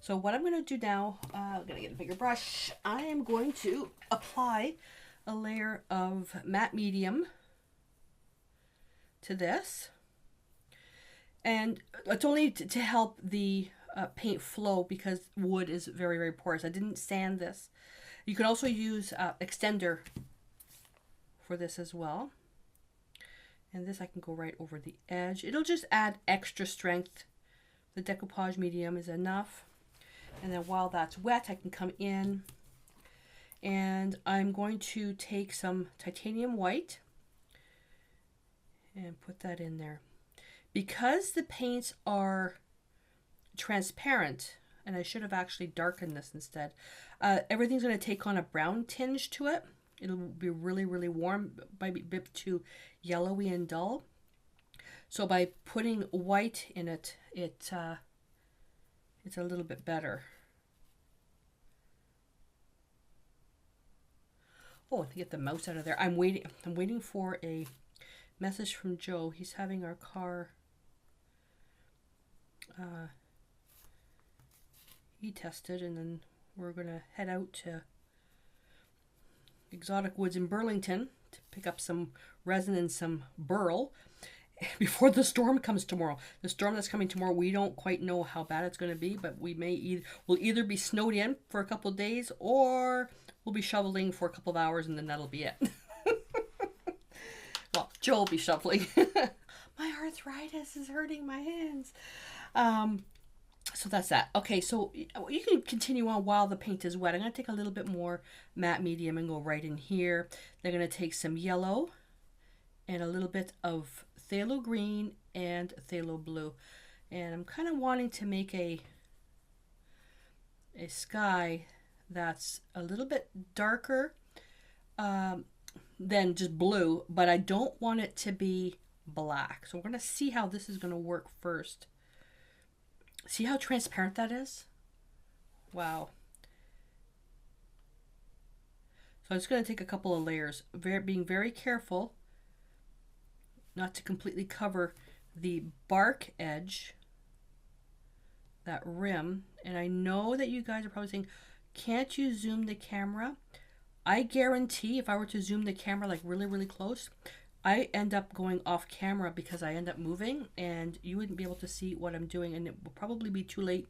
So what I'm going to do now, I'm going to get a bigger brush. I am going to apply a layer of matte medium to this. And it's only to help the paint flow because wood is very, very porous. I didn't sand this. You can also use extender for this as well. And this I can go right over the edge. It'll just add extra strength. The decoupage medium is enough. And then while that's wet, I can come in and I'm going to take some titanium white and put that in there. Because the paints are transparent, and I should have actually darkened this instead, everything's going to take on a brown tinge to it. It'll be really, really warm, might be a bit too yellowy and dull. So by putting white in it, it's a little bit better. Oh, to get the mouse out of there. I'm waiting for a message from Joe. He's having our car tested, and then we're gonna head out to Exotic Woods in Burlington to pick up some resin and some burl before the storm comes tomorrow. The storm that's coming tomorrow, we don't quite know how bad it's going to be, but we'll either be snowed in for a couple of days or we'll be shoveling for a couple of hours and then that'll be it. Well, Joe will be shoveling. My arthritis is hurting my hands. So that's that. Okay, so you can continue on while the paint is wet. I'm going to take a little bit more matte medium and go right in here. They're going to take some yellow and a little bit of phthalo green and phthalo blue. And I'm kind of wanting to make a sky that's a little bit darker than just blue, but I don't want it to be black. So we're going to see how this is going to work first. See how transparent that is? Wow. So I'm just going to take a couple of layers, being very careful not to completely cover the bark edge, that rim. And I know that you guys are probably saying, can't you zoom the camera? I guarantee if I were to zoom the camera like really, really close, I end up going off camera because I end up moving and you wouldn't be able to see what I'm doing, and it will probably be too late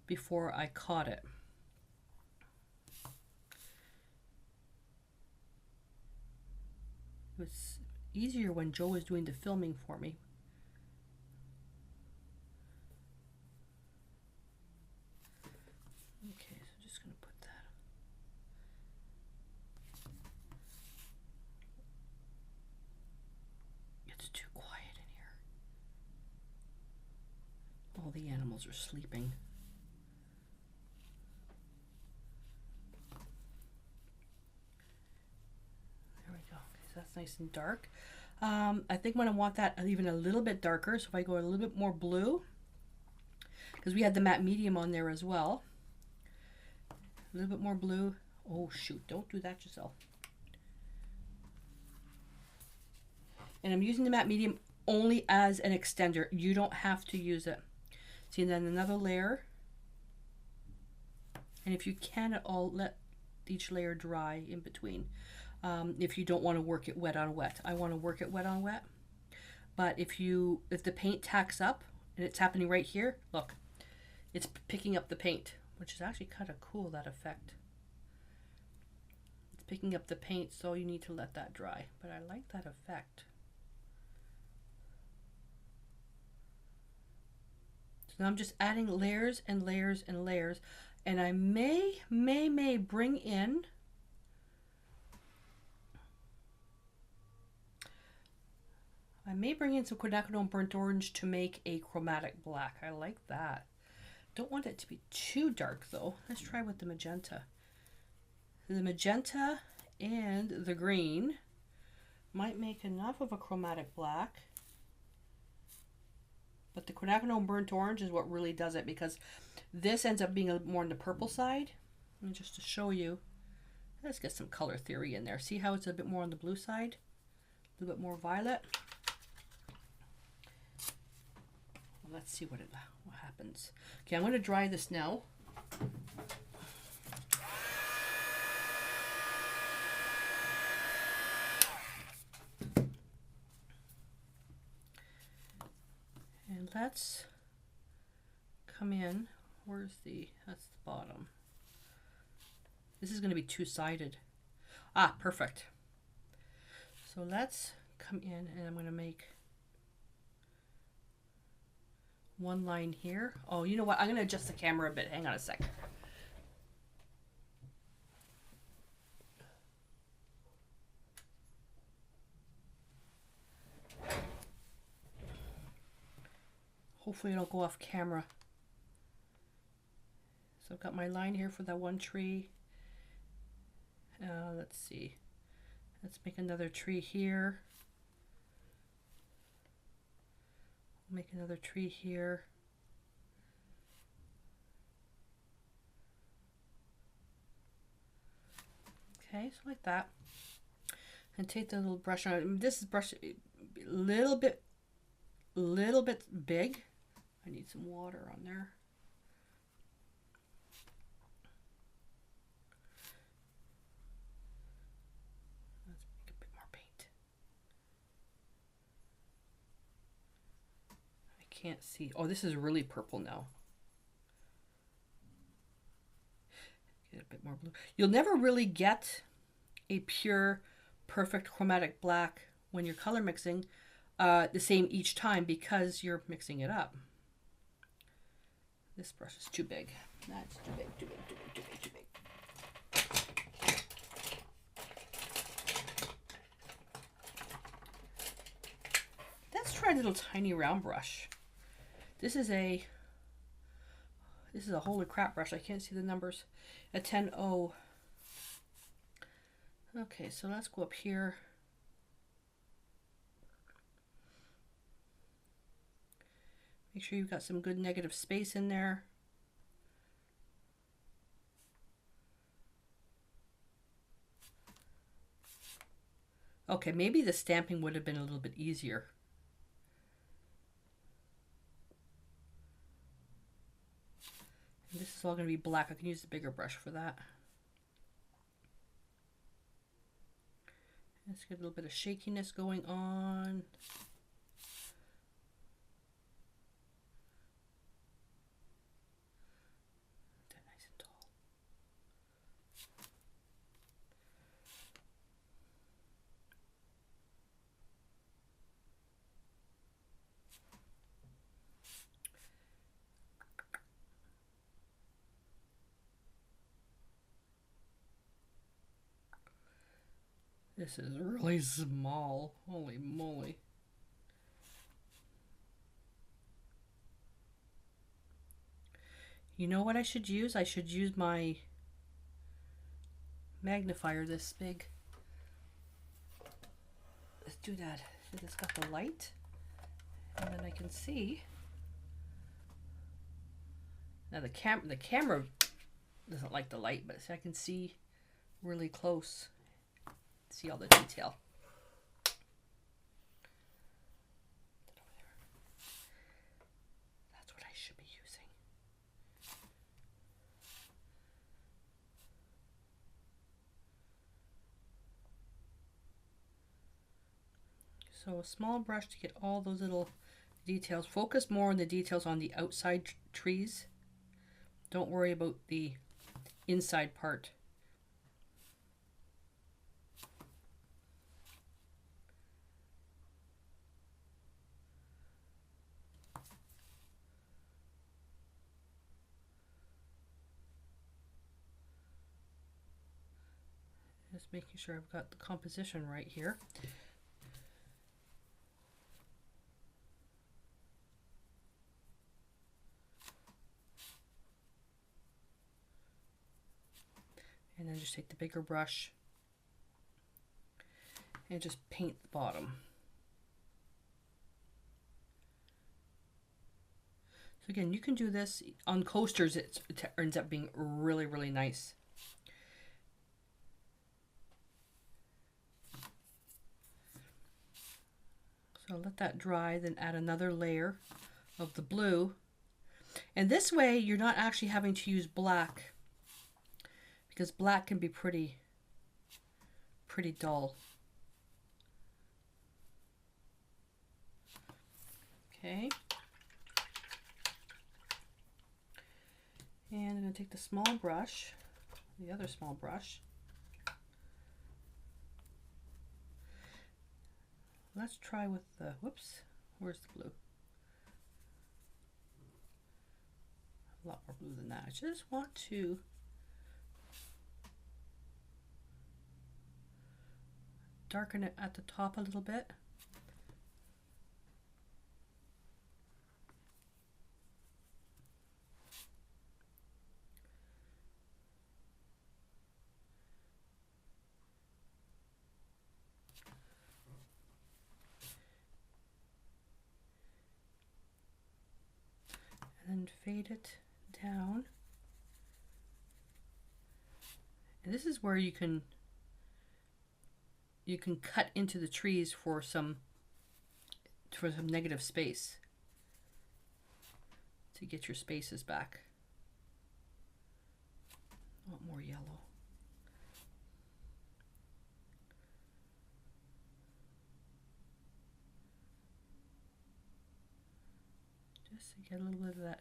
before I caught it. It was easier when Joe was doing the filming for me. Okay, so I'm just going to put that. It's too quiet in here. All the animals are sleeping. There we go. Okay, so that's nice and dark. I think when I want that even a little bit darker, so if I go a little bit more blue, because we had the matte medium on there as well. A little bit more blue. Oh shoot, don't do that, Gisele. And I'm using the matte medium only as an extender. You don't have to use it. See, and then another layer. And if you can at all, let each layer dry in between. If you don't want to work it wet on wet. I want to work it wet on wet. But if the paint tacks up, and it's happening right here, look, it's picking up the paint, which is actually kind of cool, that effect. It's picking up the paint, so you need to let that dry. But I like that effect. So now I'm just adding layers and layers and layers, and I may bring in some quinacridone burnt orange to make a chromatic black. I like that. Don't want it to be too dark though. Let's try with the magenta. The magenta and the green might make enough of a chromatic black. But the quinacridone burnt orange is what really does it, because this ends up being a little more on the purple side. And just to show you, let's get some color theory in there. See how it's a bit more on the blue side? A little bit more violet. Let's see what happens. Okay, I'm going to dry this now. let's come in. Where's that's the bottom. This is going to be two-sided. Ah, perfect. So let's come in and I'm going to make one line here. Oh, you know what? I'm going to adjust the camera a bit. Hang on a sec. Hopefully it'll go off camera. So I've got my line here for that one tree. Let's see. Let's make another tree here. Make another tree here. Okay, so like that. And take the little brush on. This is brush a little bit big. I need some water on there. Let's make a bit more paint. I can't see. Oh, this is really purple now. Get a bit more blue. You'll never really get a pure, perfect chromatic black when you're color mixing the same each time because you're mixing it up. This brush is too big. That's too big, too big, too big, too big, too big. Let's try a little tiny round brush. This is a holy crap brush. I can't see the numbers. A 10-0. Okay, so let's go up here. Make sure you've got some good negative space in there. Okay, maybe the stamping would have been a little bit easier. And this is all going to be black. I can use the bigger brush for that. Let's get a little bit of shakiness going on. This is really small. Holy moly. You know what I should use? I should use my magnifier this big. Let's do that. So it's got the light. And then I can see. Now the camera doesn't like the light, but I can see really close. See all the detail. That's what I should be using. So a small brush to get all those little details. Focus more on the details on the outside trees. Don't worry about the inside part. Just making sure I've got the composition right here. And then just take the bigger brush and just paint the bottom. So again, you can do this on coasters. It ends up being really, really nice. So let that dry, then add another layer of the blue. And this way you're not actually having to use black, because black can be pretty dull. Okay. going to take the small brush, the other small brush. Let's try with the, whoops, where's the blue? A lot more blue than that. I just want to darken it at the top a little bit. And fade it down. And this is where you can cut into the trees for some negative space to get your spaces back. I want more yellow. Just to get a little bit of that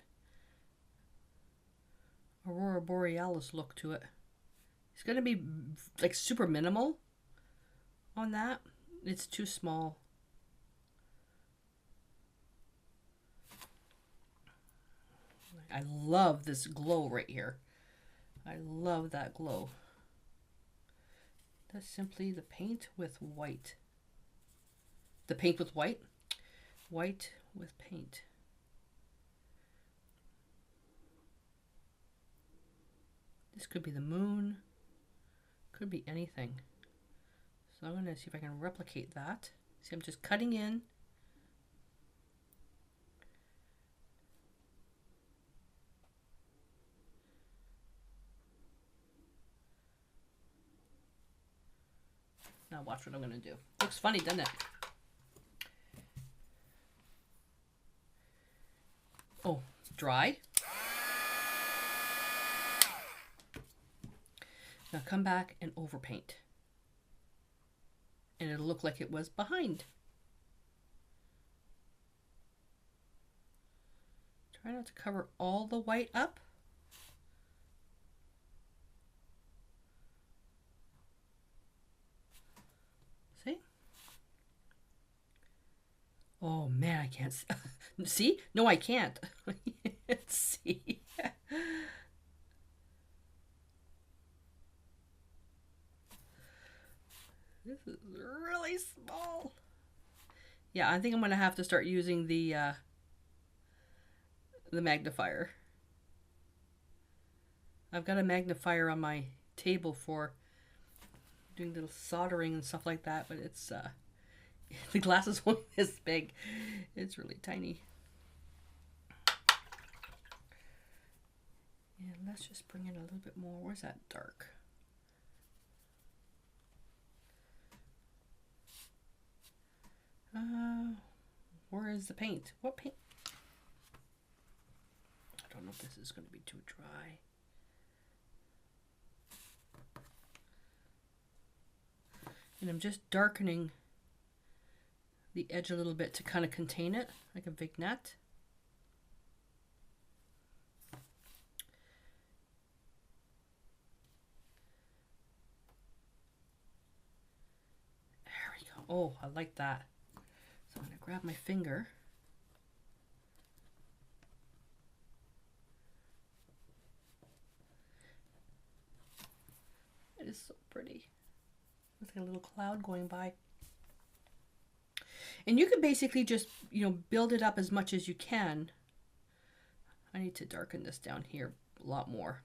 Aurora Borealis look to it. It's going to be like super minimal on that. It's too small. I love this glow right here. I love that glow. That's simply the paint with white. The paint with white. White with paint. This could be the moon, could be anything. So I'm going to see if I can replicate that. See, I'm just cutting in. Now watch what I'm going to do. Looks funny, doesn't it? Oh, dry. Now come back and overpaint. And it'll look like it was behind. Try not to cover all the white up. See? Oh man, I can't see. See? No, I can't. See? This is really small. Yeah, I think I'm going to have to start using the magnifier. I've got a magnifier on my table for doing little soldering and stuff like that, but it's the glass is only this big. It's really tiny. And let's just bring in a little bit more. Where's that dark? Where is the paint? What paint? I don't know if this is going to be too dry. And I'm just darkening the edge a little bit to kind of contain it, like a vignette. There we go. Oh, I like that. So I'm going to grab my finger. It is so pretty. It's like a little cloud going by. And you can basically just, you know, build it up as much as you can. I need to darken this down here a lot more.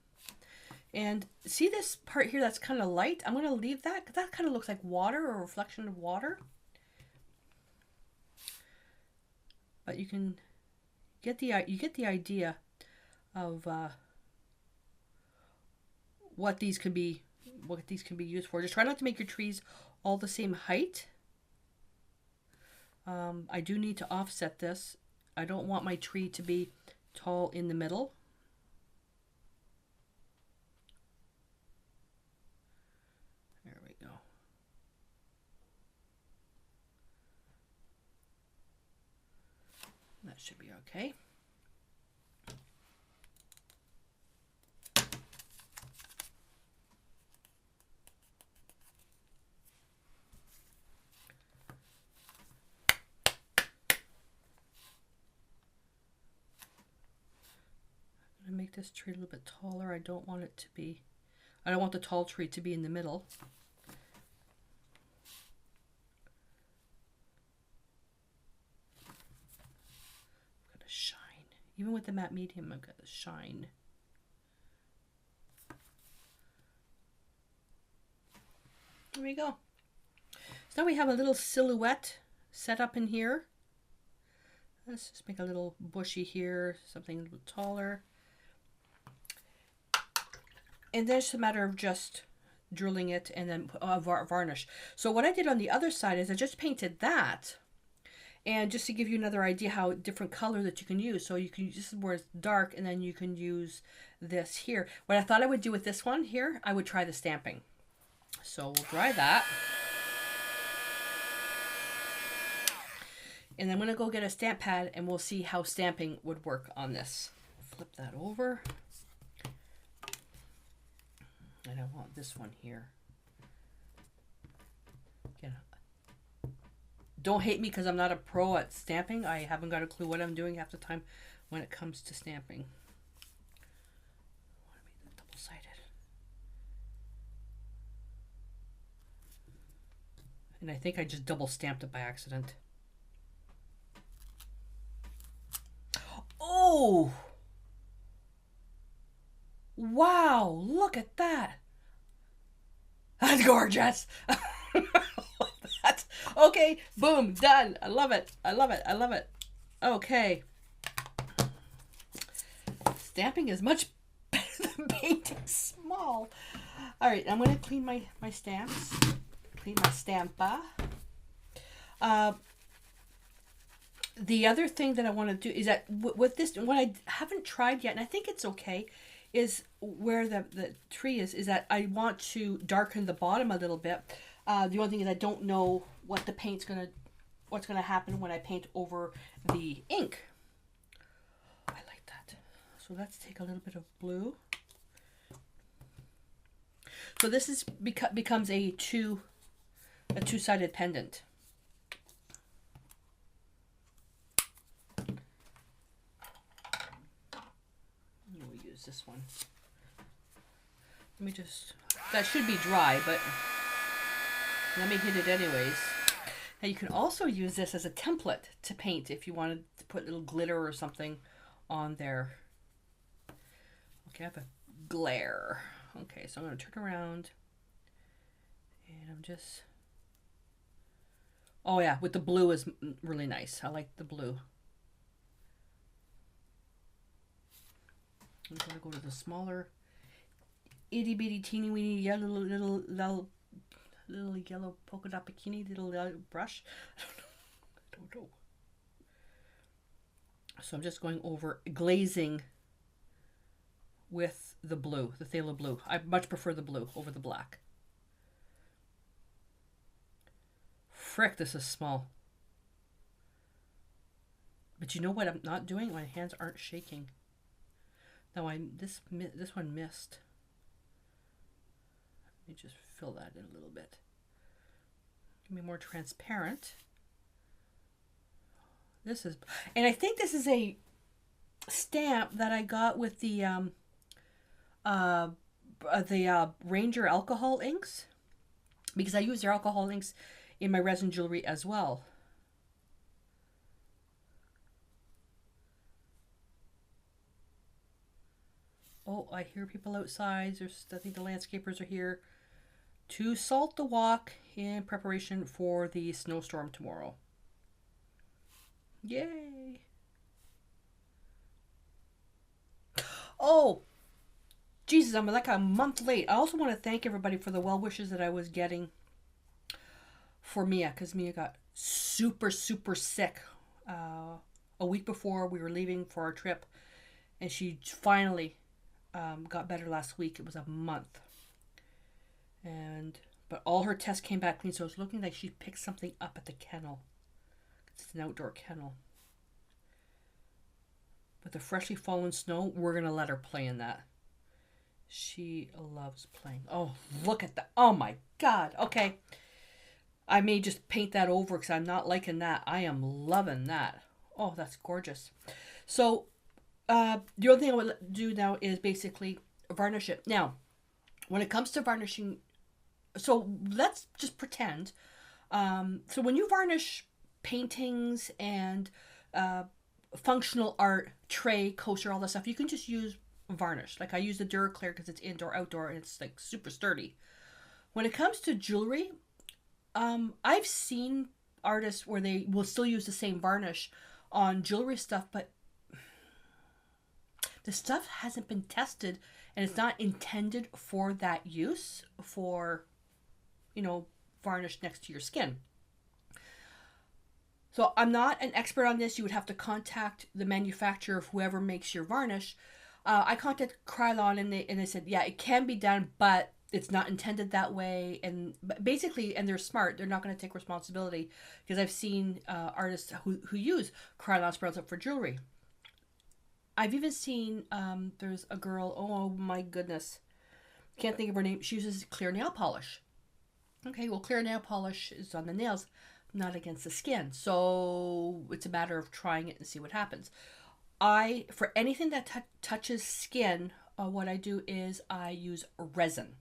And see this part here that's kind of light? I'm going to leave that because that kind of looks like water or a reflection of water. But you can get the idea of what these can be used for. Just try not to make your trees all the same height. I do need to offset this. I don't want my tree to be tall in the middle. There we go. That should be okay. make this tree a little bit taller. I don't want it to be, I don't want the tall tree to be in the middle. I've got to shine. Even with the matte medium, I've got to shine. There we go. So now we have a little silhouette set up in here. Let's just make a little bushy here, something a little taller. And then it's a matter of just drilling it and then varnish. So what I did on the other side is I just painted that. And just to give you another idea how different color that you can use. So you can use, this is where it's dark, and then you can use this here. What I thought I would do with this one here, I would try the stamping. So we'll dry that. And I'm going to go get a stamp pad and we'll see how stamping would work on this. Flip that over. And I want this one here. Again, don't hate me because I'm not a pro at stamping. I haven't got a clue what I'm doing half the time when it comes to stamping. I want to make it double-sided. And I think I just double stamped it by accident. Oh! Wow, look at that. That's gorgeous. That. Okay, boom, done. I love it. I love it. I love it. Okay. Stamping is much better than painting small. All right, I'm going to clean my stamps. Clean my stampa. The other thing that I want to do is that with this, what I haven't tried yet, and I think it's okay, is where the tree is that I want to darken the bottom a little bit. The only thing is I don't know what the paint's what's gonna happen when I paint over the ink. I like that. So let's take a little bit of blue. So this is becomes a two-sided pendant. We'll use this one. Let me just, that should be dry, but let me hit it anyways. Now you can also use this as a template to paint if you wanted to put a little glitter or something on there. Okay, I have a glare. Okay, so I'm going to turn around and I'm just, oh yeah, with the blue is really nice. I like the blue. I'm going to go to the smaller itty bitty teeny weeny yellow little yellow polka dot bikini little brush. I don't know. So I'm just going over glazing with the blue, the phthalo blue. I much prefer the blue over the black. Frick, this is small. But you know what I'm not doing? My hands aren't shaking. Now this one missed. Let me just fill that in a little bit. Give me more transparent. This is, and I think this is a stamp that I got with the Ranger alcohol inks, because I use their alcohol inks in my resin jewelry as well. Oh, I hear people outside. I think the landscapers are here to salt the walk in preparation for the snowstorm tomorrow. Yay! Oh, Jesus, I'm like a month late. I also want to thank everybody for the well wishes that I was getting for Mia, because Mia got super sick a week before we were leaving for our trip, and she finally got better last week. It was a month, but all her tests came back clean, so it's looking like she picked something up at the kennel. It's an outdoor kennel. With the freshly fallen snow, we're gonna let her play in that. She loves playing. Oh, look at that. Oh my God. Okay, I may just paint that over because I'm not liking that. I am loving that. Oh, that's gorgeous. So The only thing I would do now is basically varnish it. Now, when it comes to varnishing, so let's just pretend. So when you varnish paintings and functional art, tray, coaster, all that stuff, you can just use varnish. Like I use the Duraclear because it's indoor, outdoor, and it's like super sturdy. When it comes to jewelry, I've seen artists where they will still use the same varnish on jewelry stuff, but the stuff hasn't been tested and it's not intended for that use for, you know, varnish next to your skin. So I'm not an expert on this. You would have to contact the manufacturer of whoever makes your varnish. I contacted Krylon and they said, yeah, it can be done, but it's not intended that way. And basically, and they're smart. They're not going to take responsibility because I've seen artists who use Krylon spray up for jewelry. I've even seen there's a girl. Oh my goodness, can't think of her name. She uses clear nail polish. Okay, well, clear nail polish is on the nails, not against the skin. So it's a matter of trying it and see what happens. For anything that touches skin, what I do is I use resin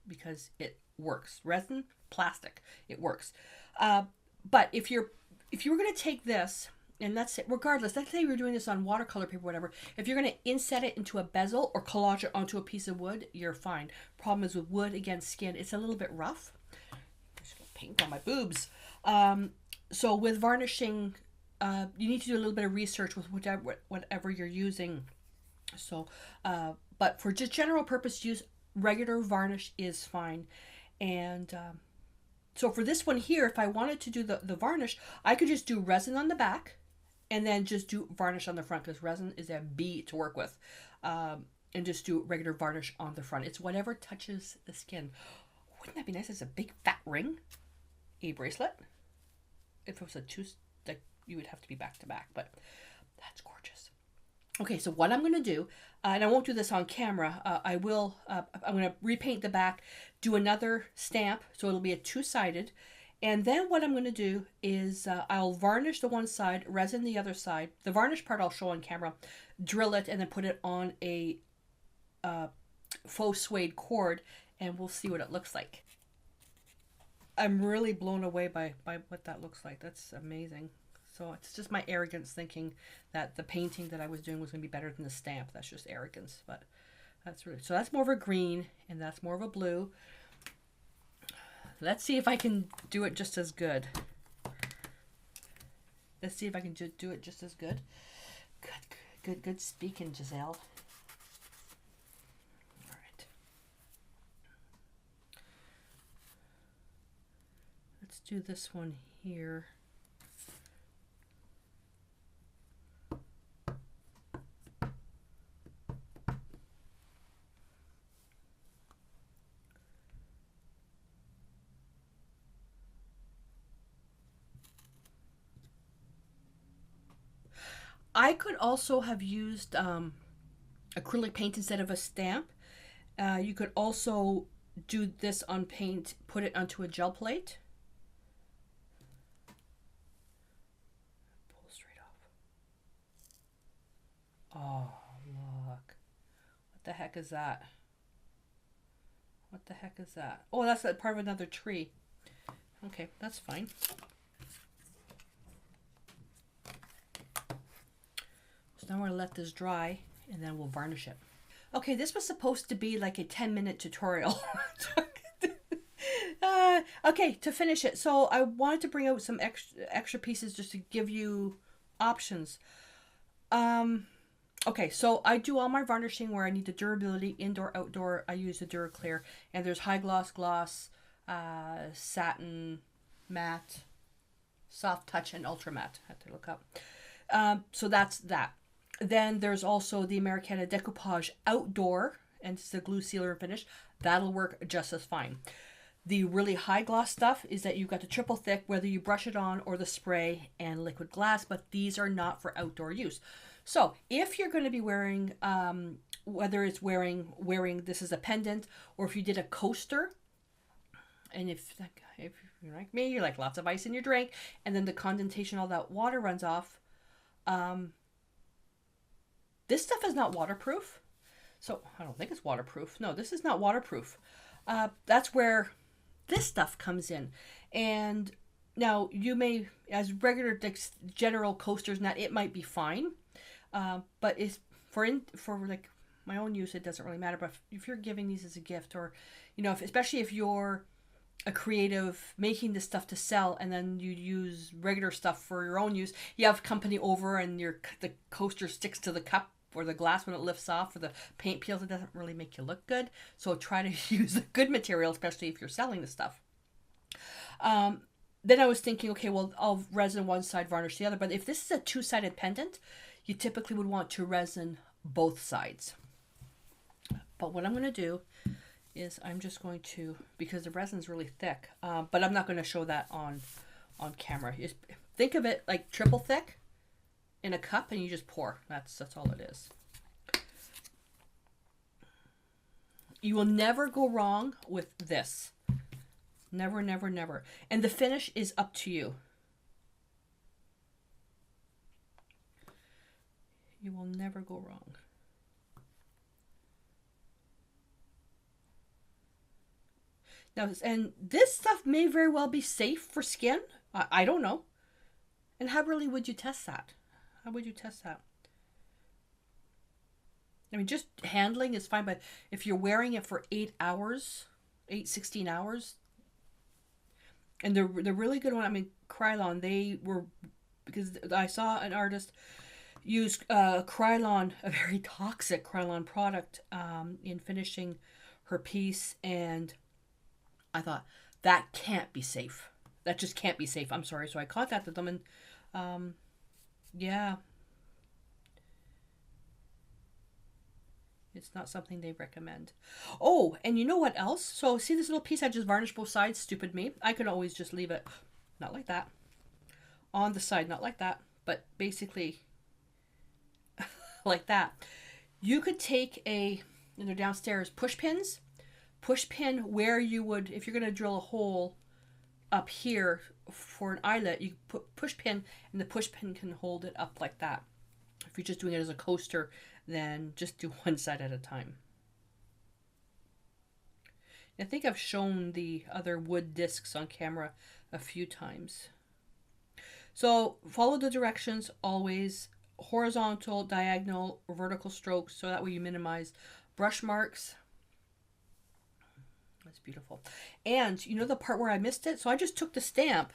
because it works. Resin, plastic, it works. But if you were going to take this, and that's it, regardless, let's say you're doing this on watercolor paper, whatever, if you're going to inset it into a bezel or collage it onto a piece of wood, you're fine. Problem is with wood against skin, it's a little bit rough. I'm just going to paint on my boobs. So with varnishing, you need to do a little bit of research with whatever you're using. So, but for just general purpose use, regular varnish is fine. And so for this one here, if I wanted to do the varnish, I could just do resin on the back and then just do varnish on the front because resin is a B to work with. And just do regular varnish on the front. It's whatever touches the skin. Wouldn't that be nice as a big fat ring? A bracelet? If it was a two, like you would have to be back to back, but that's gorgeous. Okay, so what I'm going to do, and I won't do this on camera, I'm going to repaint the back, do another stamp, so it'll be a two-sided, and then what I'm going to do is I'll varnish the one side, resin the other side. The varnish part I'll show on camera, drill it, and then put it on a faux suede cord, and we'll see what it looks like. I'm really blown away by what that looks like. That's amazing. So it's just my arrogance thinking that the painting that I was doing was going to be better than the stamp. That's just arrogance, but that's really, so that's more of a green and that's more of a blue. Let's see if I can do it just as good. Let's see if I can do it just as good. Good speaking, Gisele. All right. Let's do this one here. I could also have used acrylic paint instead of a stamp. You could also do this on paint, put it onto a gel plate. Pull straight off. Oh, look. What the heck is that? What the heck is that? Oh, that's part of another tree. Okay, that's fine. Now we're going to let this dry and then we'll varnish it. Okay, this was supposed to be like a 10-minute tutorial. Okay, to finish it. So I wanted to bring out some extra pieces just to give you options. Okay, so I do all my varnishing where I need the durability, indoor, outdoor. I use the Duraclear. And there's high gloss, satin, matte, soft touch, and ultra matte. I have to look up. So that's that. Then there's also the Americana Decoupage Outdoor, and it's the glue sealer and finish. That'll work just as fine. The really high gloss stuff is that you've got the triple thick, whether you brush it on or the spray and liquid glass, but these are not for outdoor use. So if you're going to be wearing, whether it's wearing this is a pendant, or if you did a coaster, and if you're like me, you like lots of ice in your drink, and then the condensation, all that water runs off, This stuff is not waterproof. So I don't think it's waterproof. No, this is not waterproof. That's where this stuff comes in. And now you may, as regular general coasters, and that it might be fine. But it's for like my own use, it doesn't really matter. But if you're giving these as a gift, or especially if you're a creative making this stuff to sell, and then you use regular stuff for your own use, you have company over, and the coaster sticks to the cup or the glass when it lifts off, or the paint peels, it doesn't really make you look good. So try to use a good material, especially if you're selling the stuff. Then I was thinking, okay, well, I'll resin one side, varnish the other. But if this is a two-sided pendant, you typically would want to resin both sides. But what I'm going to do is I'm just going to, because the resin's really thick, but I'm not going to show that on camera. Just think of it like triple thick in a cup, and you just pour. That's all it is. You will never go wrong with this. Never, never, never. And the finish is up to you. You will never go wrong. Now, and this stuff may very well be safe for skin. I don't know. And how really would you test that? How would you test that? I mean, just handling is fine, but if you're wearing it for 8 hours, 16 hours, and the really good one, I mean, Krylon, they were, because I saw an artist use Krylon, a very toxic Krylon product, in finishing her piece, and I thought, that can't be safe. That just can't be safe. I'm sorry. So I contacted them, and yeah, it's not something they recommend. Oh, and you know what else? So see this little piece I just varnished both sides? Stupid me. I could always just leave it, not like that, on the side, not like that, but basically like that. You could take they're downstairs, push pin where you would, if you're going to drill a hole up here for an eyelet, you put push pin, and the push pin can hold it up like that. If you're just doing it as a coaster, then just do one side at a time. I think I've shown the other wood discs on camera a few times. So follow the directions always, horizontal, diagonal, or vertical strokes, so that way you minimize brush marks. That's beautiful. And you know the part where I missed it? So I just took the stamped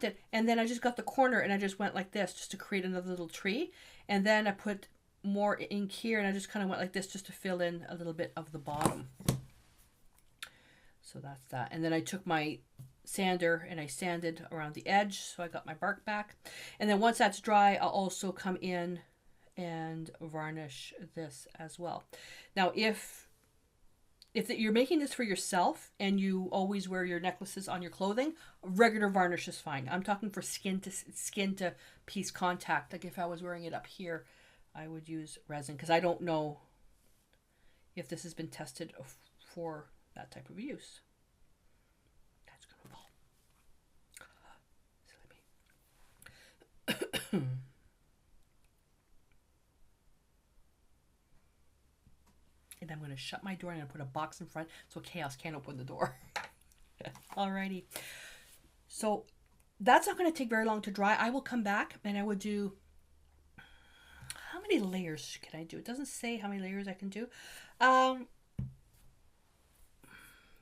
it, and then I just got the corner, and I just went like this just to create another little tree. And then I put more ink here, and I just kind of went like this just to fill in a little bit of the bottom. So that's that. And then I took my sander and I sanded around the edge, so I got my bark back. And then once that's dry, I'll also come in and varnish this as well. Now, if you're making this for yourself and you always wear your necklaces on your clothing, regular varnish is fine. I'm talking for skin to piece contact. Like if I was wearing it up here, I would use resin, because I don't know if this has been tested for that type of use. That's gonna fall. So and I'm going to shut my door, and I'm going to put a box in front so chaos can't open the door. Alrighty. So that's not going to take very long to dry. I will come back and I would do, how many layers can I do? It doesn't say how many layers I can do. And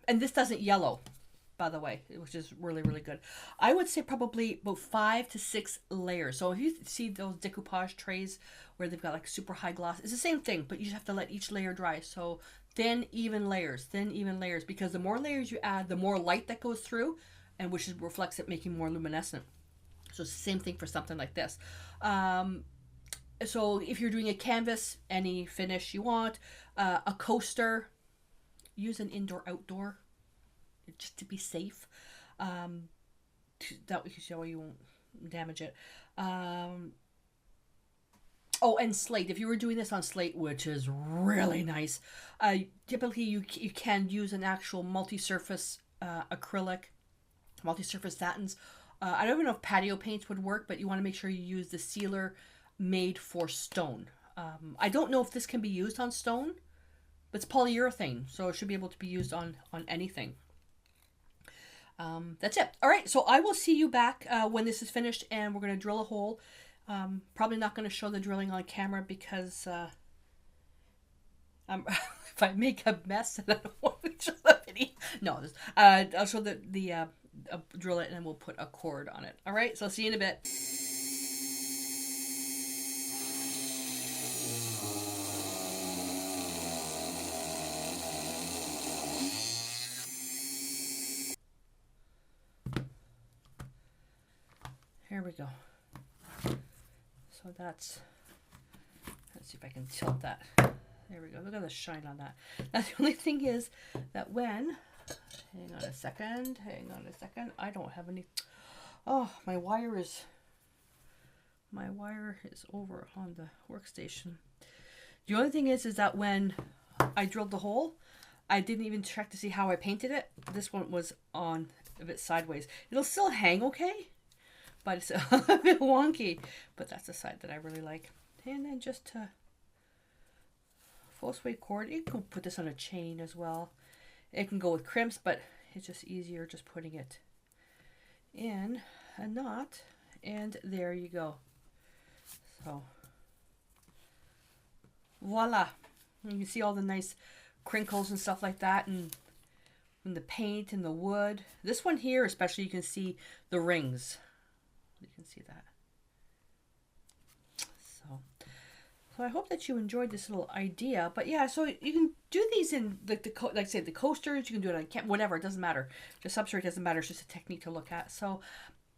this doesn't yellow, by the way, which is really, really good. I would say probably about 5 to 6 layers. So if you see those decoupage trays where they've got like super high gloss, it's the same thing, but you just have to let each layer dry. So thin, even layers, because the more layers you add, the more light that goes through, and which reflects it, making more luminescent. So it's the same thing for something like this. So if you're doing a canvas, any finish you want, a coaster, use an indoor-outdoor just to be safe. That way you won't damage it. Oh, and slate. If you were doing this on slate, which is really nice, typically you can use an actual multi-surface acrylic, multi-surface satins. I don't even know if patio paints would work, but you want to make sure you use the sealer made for stone. I don't know if this can be used on stone, but it's polyurethane, so it should be able to be used on anything. That's it. All right, so I will see you back when this is finished, and we're going to drill a hole. Probably not going to show the drilling on camera because if I make a mess, then I don't want to show the video. No, I'll show the drill it, and then we'll put a cord on it. All right, so I'll see you in a bit. Here we go. So let's see if I can tilt that. There we go. Look at the shine on that. Now the only thing is that when, hang on a second. I don't have any. Oh, my wire is over on the workstation. The only thing is that when I drilled the hole, I didn't even check to see how I painted it. This one was on a bit sideways. It'll still hang okay, but it's a bit wonky. But that's the side that I really like. And then just to full sway cord. You can put this on a chain as well. It can go with crimps, but it's just easier just putting it in a knot. And there you go. So voila. You can see all the nice crinkles and stuff like that, and the paint and the wood. This one here especially, you can see the rings. You can see that. So I hope that you enjoyed this little idea. But yeah, so you can do these in like I say, the coasters. You can do it on camp, whatever. It doesn't matter. Just substrate doesn't matter. It's just a technique to look at. So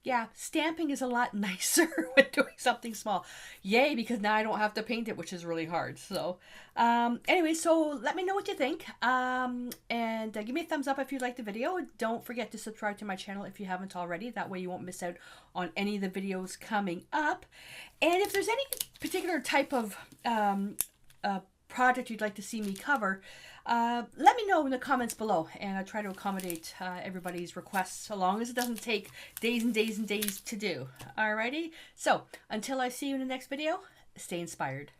yeah, stamping is a lot nicer when doing something small. Yay, because now I don't have to paint it, which is really hard. So anyway, so let me know what you think. And give me a thumbs up if you liked the video. Don't forget to subscribe to my channel if you haven't already. That way you won't miss out on any of the videos coming up. And if there's any particular type of project you'd like to see me cover, let me know in the comments below, and I'll try to accommodate everybody's requests, so long as it doesn't take days and days and days to do. Alrighty, so until I see you in the next video, stay inspired.